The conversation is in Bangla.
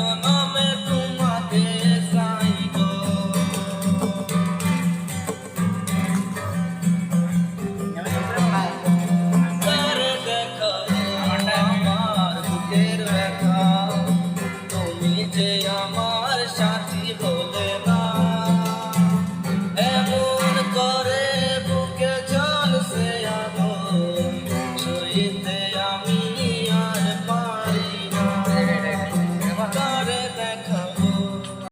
জনমে তোমাকে চাইব। তারে দেখা আমার বুকের ব্যথা, তুমি যে আমার সাথী হলে না। এমন করে বুকে জ্বলছে আগুন, সইতে আমি আর পারি না। তারে দেখা